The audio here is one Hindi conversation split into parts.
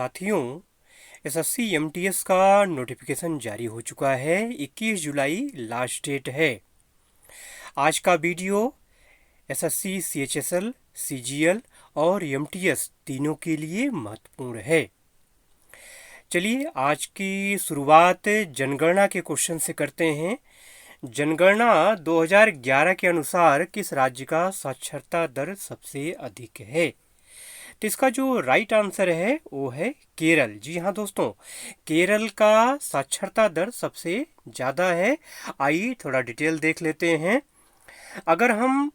साथियों, एसएससी एमटीएस का नोटिफिकेशन जारी हो चुका है। 21 जुलाई लास्ट डेट है। आज का वीडियो एसएससी सीएचएसएल, सीजीएल और एमटीएस तीनों के लिए महत्वपूर्ण है। चलिए आज की शुरुआत जनगणना के क्वेश्चन से करते हैं। जनगणना 2011 के अनुसार किस राज्य का साक्षरता दर सबसे अधिक है? तो इसका जो राइट आंसर है वो है केरल। जी हाँ दोस्तों, केरल का साक्षरता दर सबसे ज़्यादा है। आइए थोड़ा डिटेल देख लेते हैं। अगर हम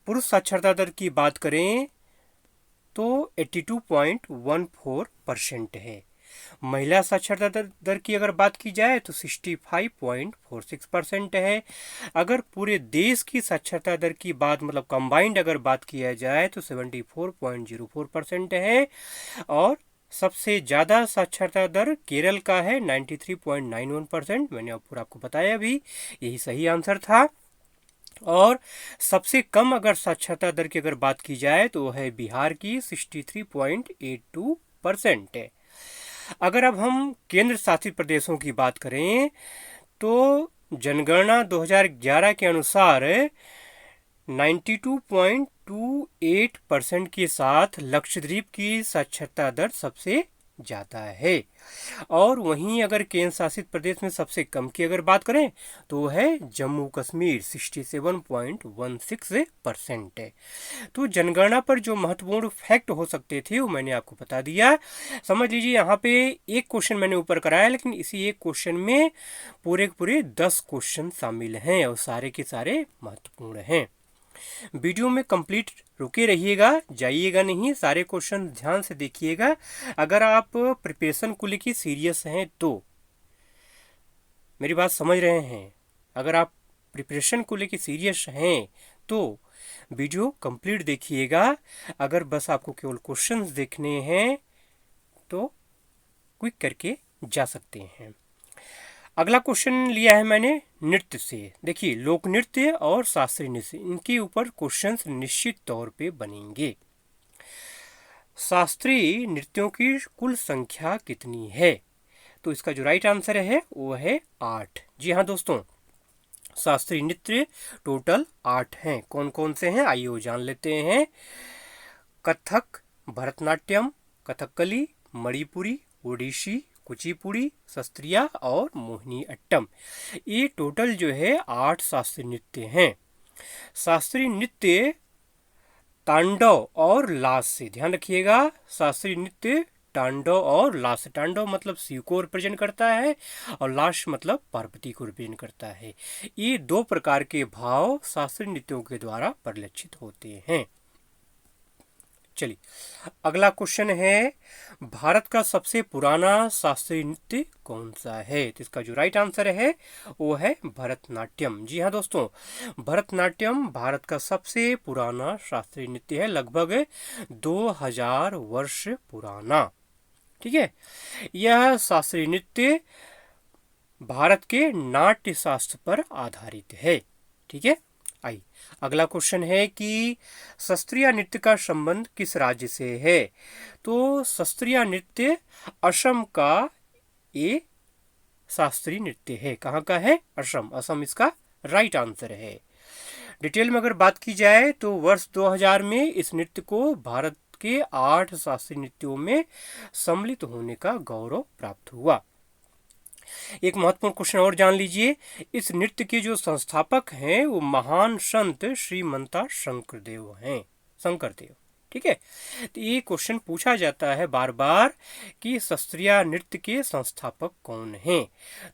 पुरुष साक्षरता दर की बात करें तो 82.14% है। महिला साक्षरता दर की अगर बात की जाए तो 65.46% है। अगर पूरे देश की साक्षरता दर की बात मतलब कंबाइंड अगर बात किया जाए तो 74.04% है। और सबसे ज़्यादा साक्षरता दर केरल का है 93.91%। मैंने आपको बताया अभी, यही सही आंसर था। और सबसे कम अगर साक्षरता दर की अगर बात की जाए तो वो है बिहार की 63.82% है। अगर अब हम केंद्र शासित प्रदेशों की बात करें तो जनगणना 2011 के अनुसार 92.28% के साथ लक्षद्वीप की साक्षरता दर सबसे ज़्यादा है। और वहीं अगर केंद्र शासित प्रदेश में सबसे कम की अगर बात करें तो है जम्मू कश्मीर 67.16% है। तो जनगणना पर जो महत्वपूर्ण फैक्ट हो सकते थे वो मैंने आपको बता दिया। समझ लीजिए यहाँ पे एक क्वेश्चन मैंने ऊपर कराया, लेकिन इसी एक क्वेश्चन में पूरे 10 क्वेश्चन शामिल हैं और सारे के सारे महत्वपूर्ण हैं। वीडियो में कंप्लीट रुके रहिएगा, जाइएगा नहीं, सारे क्वेश्चन ध्यान से देखिएगा। अगर आप प्रिपरेशन को लेकर सीरियस हैं तो मेरी बात समझ रहे हैं, अगर आप प्रिपरेशन को लेकर सीरियस हैं तो वीडियो कंप्लीट देखिएगा। अगर बस आपको केवल क्वेश्चंस देखने हैं तो क्विक करके जा सकते हैं। अगला क्वेश्चन लिया है मैंने नृत्य से। देखिए, लोक नृत्य और शास्त्रीय नृत्य, इनके ऊपर क्वेश्चंस निश्चित तौर पे बनेंगे। शास्त्रीय नृत्यों की कुल संख्या कितनी है? तो इसका जो राइट आंसर है वो है 8। जी हाँ दोस्तों, शास्त्रीय नृत्य टोटल 8 हैं। कौन कौन से हैं आइए वो जान लेते हैं। कथक, भरतनाट्यम, कथकली, मणिपुरी, ओडिसी, कुचिपुड़ी, शास्त्रीय और मोहिनी अट्टम, ये टोटल जो है 8 शास्त्रीय नृत्य हैं। शास्त्रीय नृत्य तांडव और लास से, ध्यान रखिएगा, शास्त्रीय नृत्य तांडव और लास। तांडव मतलब शिव को रिप्रेजेंट करता है और लास मतलब पार्वती को रिप्रेजेंट करता है। ये दो प्रकार के भाव शास्त्रीय नृत्यों के द्वारा परिलक्षित होते हैं। चलिए अगला क्वेश्चन है, भारत का सबसे पुराना शास्त्रीय नृत्य कौन सा है? तो इसका जो राइट आंसर है वो है भरतनाट्यम। जी हाँ दोस्तों, भरतनाट्यम भारत का सबसे पुराना शास्त्रीय नृत्य है, लगभग 2000 वर्ष पुराना। ठीक है, यह शास्त्रीय नृत्य भारत के नाट्य शास्त्र पर आधारित है। ठीक है, आई अगला क्वेश्चन है कि शास्त्रीय नृत्य का संबंध किस राज्य से है? तो शास्त्रीय नृत्य असम का ये शास्त्रीय नृत्य है। कहाँ का है? असम। असम इसका राइट आंसर है। डिटेल में अगर बात की जाए तो वर्ष 2000 में इस नृत्य को भारत के 8 शास्त्रीय नृत्यों में सम्मिलित होने का गौरव प्राप्त हुआ। एक महत्वपूर्ण क्वेश्चन और जान लीजिए, इस नृत्य के जो संस्थापक हैं वो महान संत श्रीमंता शंकरदेव हैं। शंकरदेव, ठीक है। तो ये क्वेश्चन पूछा जाता है बार बार कि शास्त्रीय नृत्य के संस्थापक कौन हैं?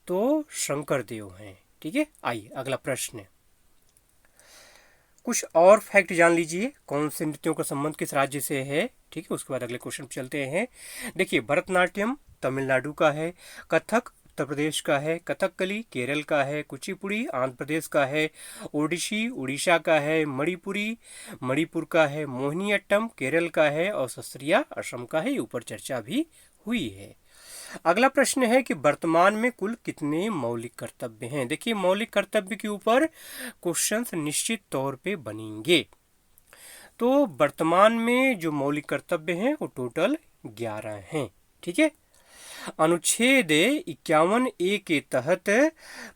तो शंकरदेव हैं। ठीक है, आइए अगला प्रश्न। कुछ और फैक्ट जान लीजिए, कौन से नृत्यों का संबंध किस राज्य से है। ठीक है, उसके बाद अगले क्वेश्चन चलते हैं। देखिए, भरतनाट्यम तमिलनाडु का है, कथक उत्तर प्रदेश का है, कथकली केरल का है, कुचिपुड़ी आंध्र प्रदेश का है, ओडिसी उड़ीसा का है, मणिपुरी मणिपुर का है, मोहिनी अट्टम केरल का है और शास्त्रीय असम का है। ऊपर चर्चा भी हुई है। अगला प्रश्न है कि वर्तमान में कुल कितने मौलिक कर्तव्य हैं? देखिए, मौलिक कर्तव्य के ऊपर क्वेश्चंस निश्चित तौर पे बनेंगे। तो वर्तमान में जो मौलिक कर्तव्य हैं वो टोटल 11 हैं। ठीक है। अनुच्छेद 51A के तहत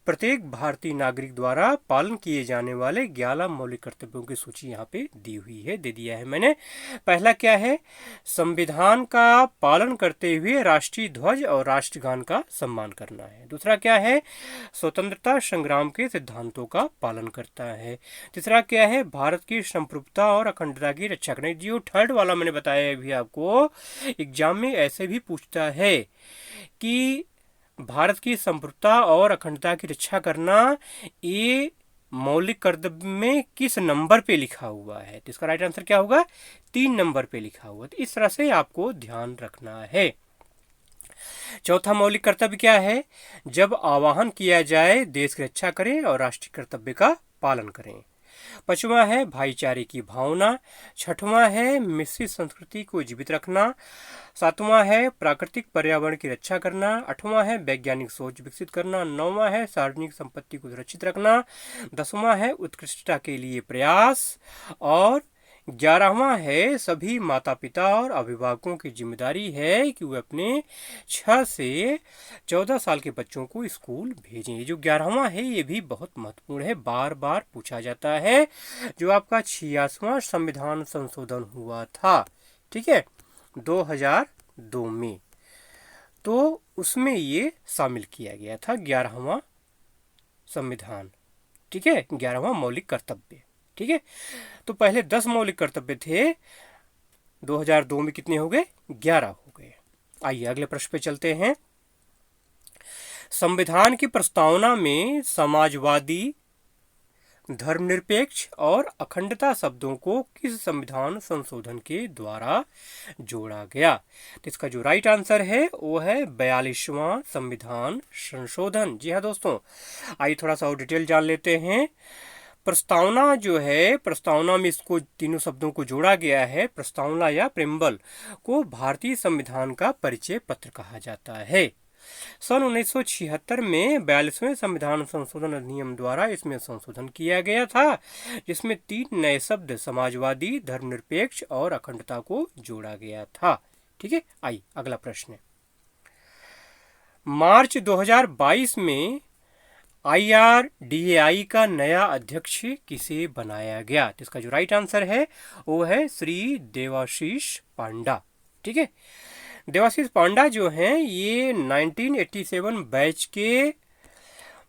प्रत्येक भारतीय नागरिक द्वारा पालन किए जाने वाले 11 मौलिक कर्तव्यों की सूची यहाँ पे दी हुई है, दे दिया है मैंने। पहला क्या है? संविधान का पालन करते हुए राष्ट्रीय ध्वज और राष्ट्रगान का सम्मान करना है। दूसरा क्या है? स्वतंत्रता संग्राम के सिद्धांतों का पालन करता है। तीसरा क्या है? भारत की संप्रभुता और अखंडता की रक्षा करना। जो थर्ड वाला मैंने बताया अभी आपको, एग्जाम में ऐसे भी पूछता है कि भारत की संप्रभुता और अखंडता की रक्षा करना ये मौलिक कर्तव्य में किस नंबर पे लिखा हुआ है? तो इसका राइट आंसर क्या होगा? 3 नंबर पे लिखा हुआ। तो इस तरह से आपको ध्यान रखना है। चौथा मौलिक कर्तव्य क्या है? जब आह्वान किया जाए देश की रक्षा करें और राष्ट्रीय कर्तव्य का पालन करें। पांचवा है भाईचारे की भावना। छठवां है मिश्रित संस्कृति को जीवित रखना। सातवां है प्राकृतिक पर्यावरण की रक्षा करना। आठवां है वैज्ञानिक सोच विकसित करना। नौवां है सार्वजनिक संपत्ति को सुरक्षित रखना। 10वां है उत्कृष्टता के लिए प्रयास। और 11वां है सभी माता पिता और अभिभावकों की जिम्मेदारी है कि वे अपने 6 से 14 साल के बच्चों को स्कूल भेजें। ये जो 11वां है ये भी बहुत महत्वपूर्ण है, बार बार पूछा जाता है। जो आपका 86वां संविधान संशोधन हुआ था, ठीक है, 2002 में, तो उसमें ये शामिल किया गया था 11वां संविधान, ठीक है, 11वां मौलिक कर्तव्य, ठीक है। तो पहले 10 मौलिक कर्तव्य थे, 2002 में कितने हो गए? 11 हो गए। आइए अगले प्रश्न पे चलते हैं। संविधान की प्रस्तावना में समाजवादी, धर्मनिरपेक्ष और अखंडता शब्दों को किस संविधान संशोधन के द्वारा जोड़ा गया? तो इसका जो राइट आंसर है वो है 42वां संविधान संशोधन। जी हाँ दोस्तों, आइए थोड़ा सा और डिटेल जान लेते हैं। प्रस्तावना जो है, प्रस्तावना में इसको तीनों शब्दों को जोड़ा गया है। प्रस्तावना या प्रेम्बल को भारतीय संविधान का परिचय पत्र कहा जाता है। सन 1976 में 42वें संविधान संशोधन अधिनियम द्वारा इसमें संशोधन किया गया था, जिसमें 3 नए शब्द समाजवादी, धर्मनिरपेक्ष और अखंडता को जोड़ा गया था। ठीक है, आइए अगला प्रश्न है। मार्च 2022 में IRDAI का नया अध्यक्ष किसे बनाया गया? तो इसका जो राइट आंसर है वो है श्री देवाशीष पांडा। ठीक है, देवाशीष पांडा जो हैं ये 1987 बैच के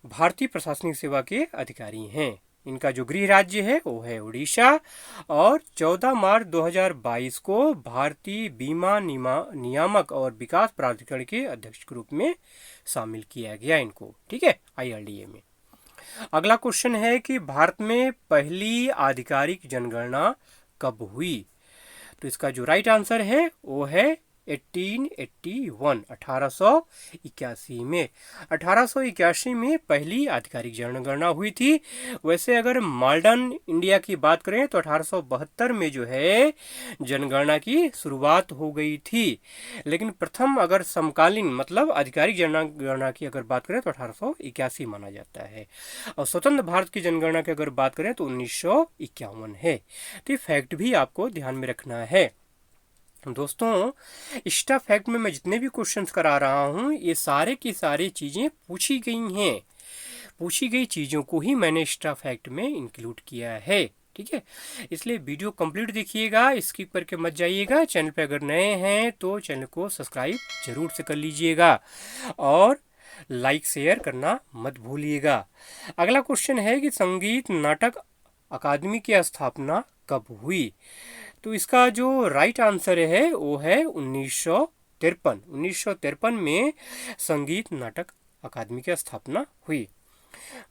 भारतीय प्रशासनिक सेवा के अधिकारी हैं। इनका जो गृह राज्य है वो है उड़ीसा, और 14 मार्च 2022 को भारतीय बीमा नियामक और विकास प्राधिकरण के अध्यक्ष के रूप में शामिल किया गया इनको। ठीक है, IRDA में। अगला क्वेश्चन है कि भारत में पहली आधिकारिक जनगणना कब हुई? तो इसका जो राइट आंसर है वो है 1881 में। 1881 में पहली आधिकारिक जनगणना हुई थी। वैसे अगर मॉडर्न इंडिया की बात करें तो 1872 में जो है जनगणना की शुरुआत हो गई थी, लेकिन प्रथम अगर समकालीन मतलब आधिकारिक जनगणना की अगर बात करें तो 1881 माना जाता है, और स्वतंत्र भारत की जनगणना की अगर बात करें तो 1951 है। तो ये फैक्ट भी आपको ध्यान में रखना है। दोस्तों, एक्स्ट्रा फैक्ट में मैं जितने भी क्वेश्चंस करा रहा हूँ ये सारे की सारी चीज़ें पूछी गई हैं। पूछी गई चीज़ों को ही मैंने एक्स्ट्रा फैक्ट में इंक्लूड किया है। ठीक है, इसलिए वीडियो कंप्लीट देखिएगा, स्किप करके मत जाइएगा। चैनल पे अगर नए हैं तो चैनल को सब्सक्राइब जरूर से कर लीजिएगा और लाइक शेयर करना मत भूलिएगा। अगला क्वेश्चन है कि संगीत नाटक अकादमी की स्थापना कब हुई? तो इसका जो राइट आंसर है वो है 1953। 1953 में संगीत नाटक अकादमी की स्थापना हुई।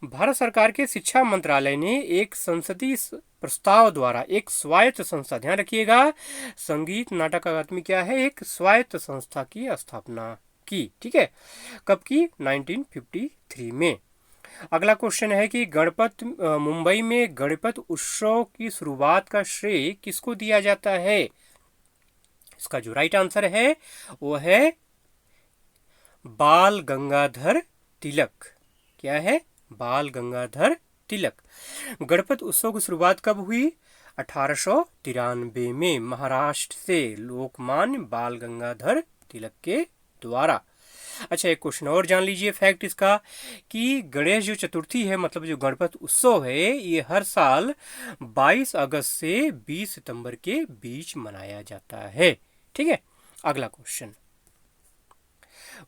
भारत सरकार के शिक्षा मंत्रालय ने एक संसदीय प्रस्ताव द्वारा एक स्वायत्त संस्था, ध्यान रखिएगा, संगीत नाटक अकादमी क्या है, एक स्वायत्त संस्था की स्थापना की। ठीक है, कब की? 1953 में। अगला क्वेश्चन है कि मुंबई में गणपति उत्सव की शुरुआत का श्रेय किसको दिया जाता है? इसका जो राइट आंसर है वो है बाल गंगाधर तिलक। क्या है? बाल गंगाधर तिलक। गणपति उत्सव की शुरुआत कब हुई? 1893 में महाराष्ट्र से लोकमान्य बाल गंगाधर तिलक के द्वारा। अच्छा, एक क्वेश्चन और जान लीजिए फैक्ट इसका कि गणेश जो चतुर्थी है, मतलब जो गणपति उत्सव है, ये हर साल 22 अगस्त से 20 सितंबर के बीच मनाया जाता है। ठीक है, अगला क्वेश्चन,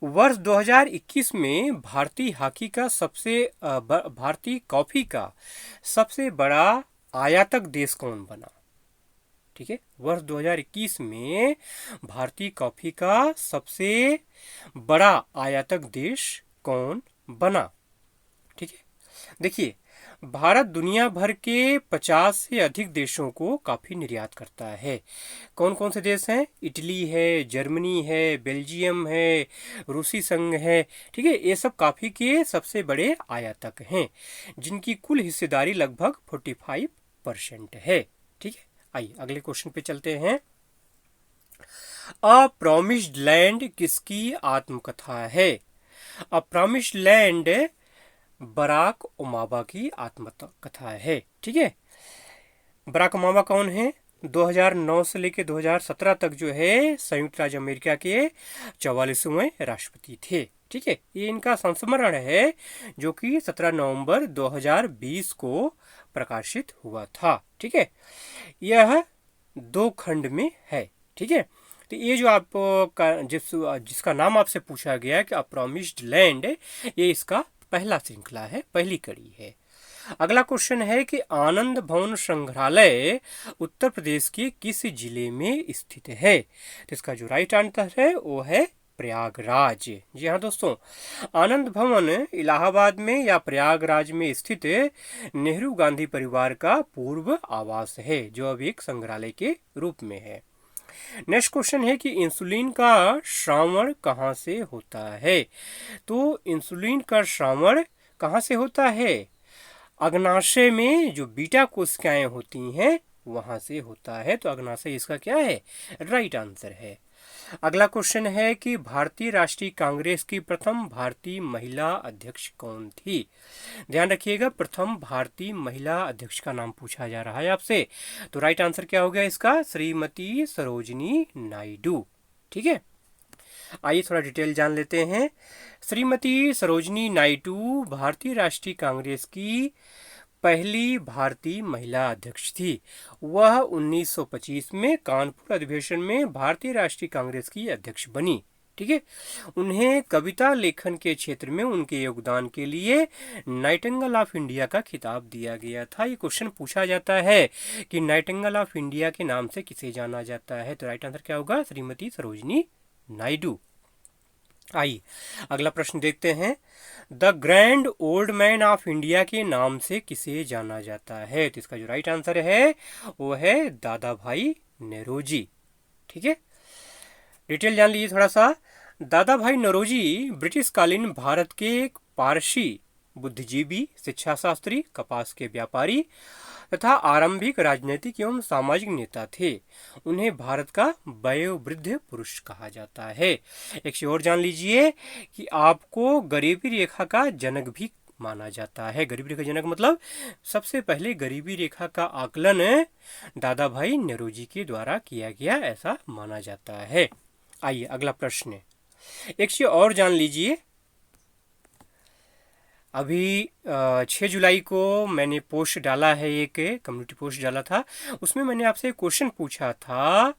वर्ष 2021 में भारतीय कॉफी का सबसे बड़ा आयातक देश कौन बना? ठीक है, वर्ष 2021 में भारतीय कॉफी का सबसे बड़ा आयातक देश कौन बना? ठीक है, देखिए, भारत दुनिया भर के 50 से अधिक देशों को कॉफी निर्यात करता है। कौन कौन से देश हैं? इटली है, जर्मनी है, बेल्जियम है, रूसी संघ है। ठीक है, ये सब कॉफी के सबसे बड़े आयातक हैं, जिनकी कुल हिस्सेदारी लगभग 45% है। ठीक है, आइए अगले क्वेश्चन पे चलते हैं। अ प्रॉमिस्ड लैंड किसकी आत्मकथा है? अ प्रॉमिस्ड लैंड बराक ओबामा की आत्मकथा है। ठीक है, बराक ओबामा कौन है? 2009 से लेकर 2017 तक जो है संयुक्त राज्य अमेरिका के 44वें राष्ट्रपति थे। ठीक है, ये इनका संस्मरण है जो कि 17 नवंबर 2020 को प्रकाशित हुआ था। ठीक है, यह 2 खंड में है। ठीक है, तो ये जो आप जिसका नाम आपसे पूछा गया कि अ प्रॉमिस्ड लैंड, ये इसका पहला श्रृंखला है, पहली कड़ी है। अगला क्वेश्चन है कि आनंद भवन संग्रहालय उत्तर प्रदेश के किस जिले में स्थित है? तो इसका जो राइट आंसर है वो है प्रयागराज। जी हाँ दोस्तों, आनंद भवन इलाहाबाद में या प्रयागराज में स्थित नेहरू गांधी परिवार का पूर्व आवास है, जो अब एक संग्रहालय के रूप में है। नेक्स्ट क्वेश्चन है कि इंसुलिन का श्रावण कहाँ से होता है? तो इंसुलिन का श्रावण कहाँ से होता है? अग्नाशय में जो बीटा कोशिकाएं होती हैं वहां से होता है। तो अग्नाशय इसका क्या है? राइट आंसर है। अगला क्वेश्चन है कि भारतीय राष्ट्रीय कांग्रेस की प्रथम भारतीय महिला अध्यक्ष कौन थी? ध्यान रखिएगा, प्रथम भारतीय महिला अध्यक्ष का नाम पूछा जा रहा है आपसे। तो राइट आंसर क्या हो गया इसका? श्रीमती सरोजिनी नायडू। ठीक है, आइए थोड़ा डिटेल जान लेते हैं। श्रीमती सरोजिनी नायडू भारतीय राष्ट्रीय कांग्रेस की पहली भारतीय महिला अध्यक्ष थी। वह 1925 में कानपुर अधिवेशन में भारतीय राष्ट्रीय कांग्रेस की अध्यक्ष बनी। ठीक है, उन्हें कविता लेखन के क्षेत्र में उनके योगदान के लिए नाइटिंगेल ऑफ इंडिया का खिताब दिया गया था। ये क्वेश्चन पूछा जाता है कि नाइटिंगेल ऑफ इंडिया के नाम से किसे जाना जाता है? तो राइट आंसर क्या होगा? श्रीमती सरोजिनी नायडू। आइए अगला प्रश्न देखते हैं। The grand old man of India के नाम से किसे जाना जाता है? तो इसका जो राइट आंसर है वो है दादा भाई नौरोजी। ठीक है, डिटेल जान लीजिए थोड़ा सा। दादा भाई नौरोजी ब्रिटिश कालीन भारत के एक पारसी बुद्धिजीवी, शिक्षा शास्त्री, कपास के व्यापारी तथा आरंभिक राजनीतिक एवं सामाजिक नेता थे। उन्हें भारत का वयोवृद्ध पुरुष कहा जाता है। एक चीज और जान लीजिए कि आपको गरीबी रेखा का जनक भी माना जाता है। गरीबी रेखा जनक मतलब सबसे पहले गरीबी रेखा का आकलन दादा भाई नौरोजी के द्वारा किया गया, ऐसा माना जाता है। आइए अगला प्रश्न, एक चीज और जान लीजिए। अभी 6 जुलाई को मैंने पोस्ट डाला है, एक कम्युनिटी पोस्ट डाला था। उसमें मैंने आपसे क्वेश्चन पूछा था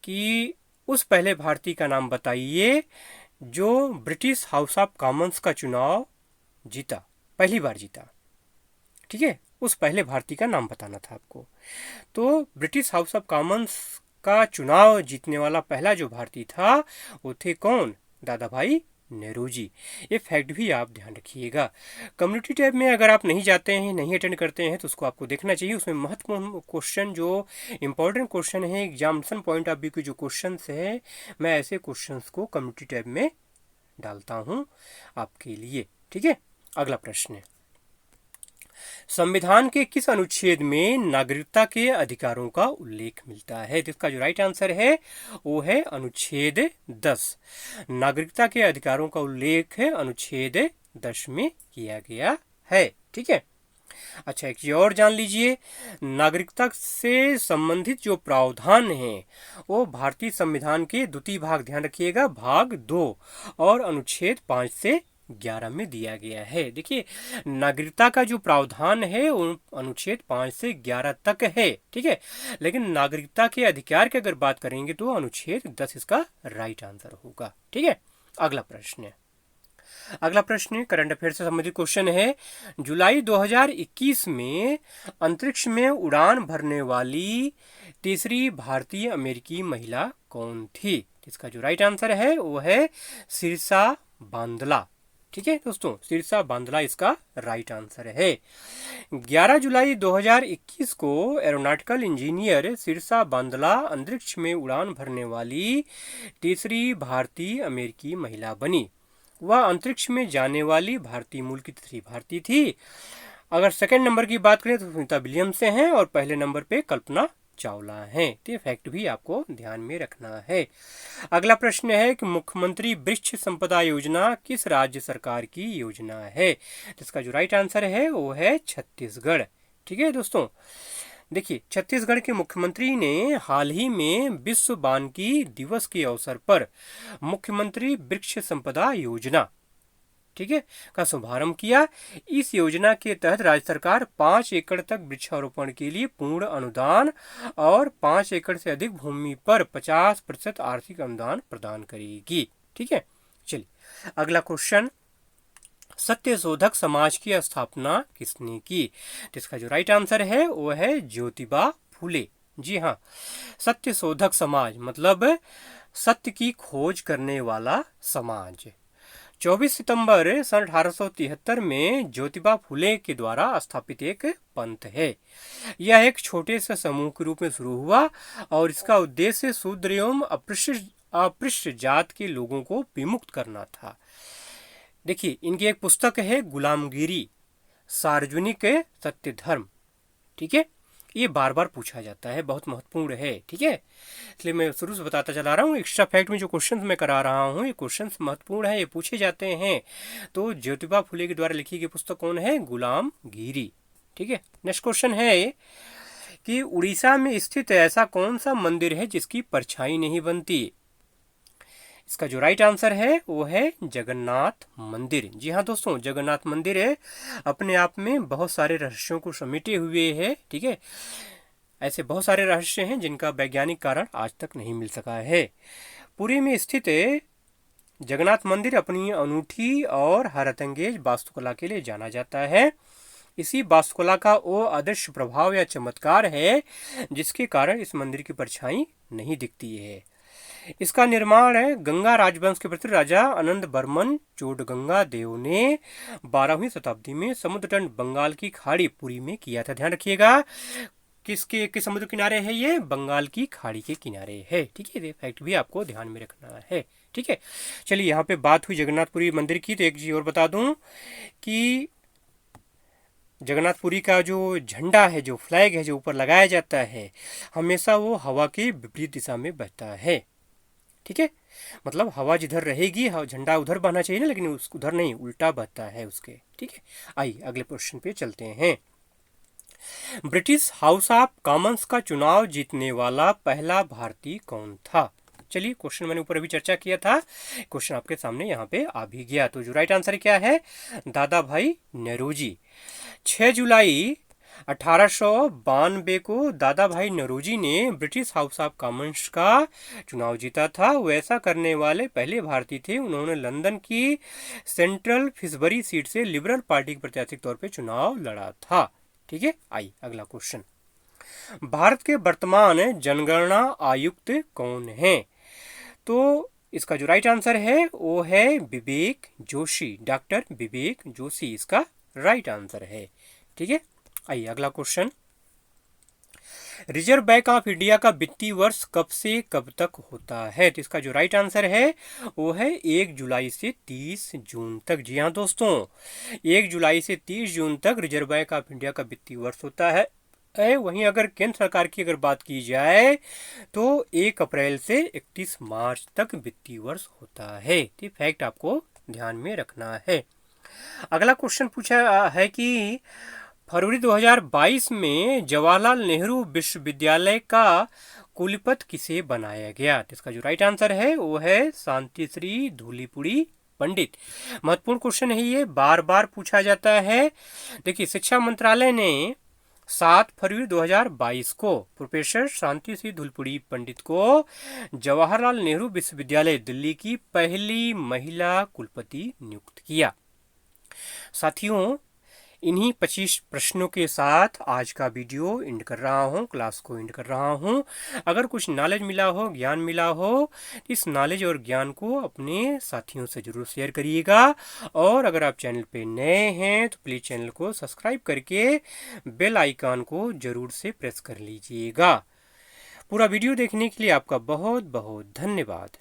कि उस पहले भारतीय का नाम बताइए जो ब्रिटिश हाउस ऑफ कॉमन्स का चुनाव जीता, पहली बार जीता। ठीक है, उस पहले भारतीय का नाम बताना था आपको। तो ब्रिटिश हाउस ऑफ कॉमन्स का चुनाव जीतने वाला पहला जो भारतीय था वो थे कौन? दादा भाई नौरोजी। ये फैक्ट भी आप ध्यान रखिएगा। कम्युनिटी टैब में अगर आप नहीं जाते हैं, नहीं अटेंड करते हैं, तो उसको आपको देखना चाहिए। उसमें महत्वपूर्ण क्वेश्चन, जो इंपॉर्टेंट क्वेश्चन है, एग्जामिनेशन पॉइंट ऑफ व्यू के जो क्वेश्चंस हैं, मैं ऐसे क्वेश्चंस को कम्युनिटी टैब में डालता हूं आपके लिए। ठीक है, अगला प्रश्न है, संविधान के किस अनुच्छेद में नागरिकता के अधिकारों का उल्लेख मिलता है? तो इसका जो राइट आंसर है वो है अनुच्छेद 10। नागरिकता के अधिकारों का उल्लेख अनुच्छेद 10 में किया गया है। ठीक है, अच्छा, एक चीज और जान लीजिए, नागरिकता से संबंधित जो प्रावधान है वो भारतीय संविधान के द्वितीय भाग, ध्यान रखिएगा, भाग 2 और अनुच्छेद 5 से 11 में दिया गया है। देखिए, नागरिकता का जो प्रावधान है वो अनुच्छेद 5 से 11 तक है, ठीक है, लेकिन नागरिकता के अधिकार की अगर बात करेंगे तो अनुच्छेद 10 इसका राइट आंसर होगा। ठीक है, अगला प्रश्न करंट अफेयर से संबंधित क्वेश्चन है। जुलाई 2021 में अंतरिक्ष में उड़ान भरने वाली तीसरी भारतीय अमेरिकी महिला कौन थी? इसका जो राइट आंसर है वो है सिरसा बांदला। ठीक है दोस्तों, सिरसा बांदला इसका राइट आंसर है। 11 जुलाई 2021 को एरोनॉटिकल इंजीनियर सिरसा बांदला अंतरिक्ष में उड़ान भरने वाली तीसरी भारतीय अमेरिकी महिला बनी। वह अंतरिक्ष में जाने वाली भारतीय मूल की तीसरी भारतीय थी। अगर सेकंड नंबर की बात करें तो सुनीता विलियम्स से हैं और पहले नंबर पे कल्पना चावला हैं। तो ये फैक्ट भी आपको ध्यान में रखना है। अगला प्रश्न है कि मुख्यमंत्री वृक्ष संपदा योजना किस राज्य सरकार की योजना है? इसका जो राइट आंसर है वो है छत्तीसगढ़। ठीक है दोस्तों, देखिए, छत्तीसगढ़ के मुख्यमंत्री ने हाल ही में विश्व वानिकी दिवस के अवसर पर मुख्यमंत्री वृक्ष संपदा योजना, ठीक है, का शुभारंभ किया। इस योजना के तहत राज्य सरकार 5 एकड़ तक वृक्षारोपण के लिए पूर्ण अनुदान और 5 एकड़ से अधिक भूमि पर 50% आर्थिक अनुदान प्रदान करेगी। ठीक है, चलिए अगला क्वेश्चन, सत्यशोधक समाज की स्थापना किसने की? जिसका जो राइट आंसर है वो है ज्योतिबा फूले। जी हाँ, सत्यशोधक समाज मतलब सत्य की खोज करने वाला समाज। 24 सितंबर सन 1873 में ज्योतिबा फूले के द्वारा स्थापित एक पंथ है। यह एक छोटे से समूह के रूप में शुरू हुआ और इसका उद्देश्य शूद्र एवं अपृष्ट जात के लोगों को विमुक्त करना था। देखिए, इनकी एक पुस्तक है गुलामगिरी सार्वजनिक सत्य धर्म। ठीक है, ये बार बार पूछा जाता है, बहुत महत्वपूर्ण है। ठीक है, इसलिए मैं शुरू से बताता चला रहा हूँ। एक्स्ट्रा फैक्ट में जो क्वेश्चंस मैं करा रहा हूँ ये क्वेश्चंस महत्वपूर्ण है, ये पूछे जाते हैं। तो ज्योतिबा फुले के द्वारा लिखी गई पुस्तक कौन है? गुलामगिरी। ठीक है, नेक्स्ट क्वेश्चन है कि उड़ीसा में स्थित ऐसा कौन सा मंदिर है जिसकी परछाई नहीं बनती? इसका जो राइट आंसर है वो है जगन्नाथ मंदिर। जी हाँ दोस्तों, जगन्नाथ मंदिर है अपने आप में बहुत सारे रहस्यों को समेटे हुए है। ठीक है, ऐसे बहुत सारे रहस्य हैं जिनका वैज्ञानिक कारण आज तक नहीं मिल सका है। पुरी में स्थित जगन्नाथ मंदिर अपनी अनूठी और हैरतअंगेज वास्तुकला के लिए जाना जाता है। इसी वास्तुकला का वो अदृश्य प्रभाव या चमत्कार है जिसके कारण इस मंदिर की परछाई नहीं दिखती है। इसका निर्माण गंगा राजवंश के प्रति राजा आनंद बर्मन चोडगंगा देव ने 12वीं शताब्दी में समुद्र तट बंगाल की खाड़ी पुरी में किया था। ध्यान रखिएगा, किस समुद्र किनारे है ये? बंगाल की खाड़ी के किनारे है। ठीक है, ये फैक्ट भी आपको ध्यान में रखना है। ठीक है, चलिए यहाँ पे बात हुई जगन्नाथपुरी मंदिर की, तो एक चीज और बता दूं कि जगन्नाथपुरी का जो झंडा है, जो फ्लैग है, जो ऊपर लगाया जाता है, हमेशा वो हवा के विपरीत दिशा में बहता है। ठीक है, मतलब हवा जिधर रहेगी झंडा उधर बहना चाहिए ना, लेकिन उधर नहीं, उल्टा बहता है उसके। ठीक है, आइए अगले क्वेश्चन पे चलते हैं। ब्रिटिश हाउस ऑफ कॉमन्स का चुनाव जीतने वाला पहला भारतीय कौन था? चलिए, क्वेश्चन मैंने ऊपर अभी चर्चा किया था, क्वेश्चन आपके सामने यहाँ पे आ भी गया। तो जो राइट आंसर क्या है? दादा भाई नौरोजी। 6 जुलाई 1892 को दादा भाई नौरोजी ने ब्रिटिश हाउस ऑफ कॉमन्स का चुनाव जीता था। वो ऐसा करने वाले पहले भारतीय थे। उन्होंने लंदन की सेंट्रल फिशबरी सीट से लिबरल पार्टी के प्रत्याशी के तौर पे चुनाव लड़ा था। ठीक है, आइए अगला क्वेश्चन, भारत के वर्तमान जनगणना आयुक्त कौन है? तो इसका जो राइट आंसर है वो है विवेक जोशी, डॉक्टर विवेक जोशी इसका राइट आंसर है। ठीक है, आइए अगला question, reserve bank of India का वित्तीय वर्ष कब से कब तक होता है? तो इसका जो राइट आंसर है वो है 1 जुलाई से 30 जून तक। जी हाँ दोस्तों, 1 जुलाई से 30 जून तक रिजर्व बैंक ऑफ इंडिया का वित्तीय वर्ष होता है। वहीं अगर केंद्र सरकार की अगर बात की जाए तो 1 अप्रैल से 31 मार्च तक वित्तीय वर्ष होता है। तो फैक्ट आपको ध्यान में रखना है। अगला क्वेश्चन पूछा है कि फरवरी 2022 में जवाहरलाल नेहरू विश्वविद्यालय का कुलपति किसे बनाया गया? तो इसका जो राइट आंसर है वो है शांति श्री धूलीपुड़ी पंडित। महत्वपूर्ण क्वेश्चन है ये, बार बार पूछा जाता है। देखिए, शिक्षा मंत्रालय ने 7 फरवरी 2022 को प्रोफेसर शांति श्री धूलीपुड़ी पंडित को जवाहरलाल नेहरू विश्वविद्यालय दिल्ली की पहली महिला कुलपति नियुक्त किया। साथियों, इन्हीं 25 प्रश्नों के साथ आज का वीडियो एंड कर रहा हूँ, क्लास को एंड कर रहा हूँ। अगर कुछ नॉलेज मिला हो, ज्ञान मिला हो, इस नॉलेज और ज्ञान को अपने साथियों से जरूर शेयर करिएगा। और अगर आप चैनल पे नए हैं तो प्लीज़ चैनल को सब्सक्राइब करके बेल आइकन को जरूर से प्रेस कर लीजिएगा। पूरा वीडियो देखने के लिए आपका बहुत बहुत धन्यवाद।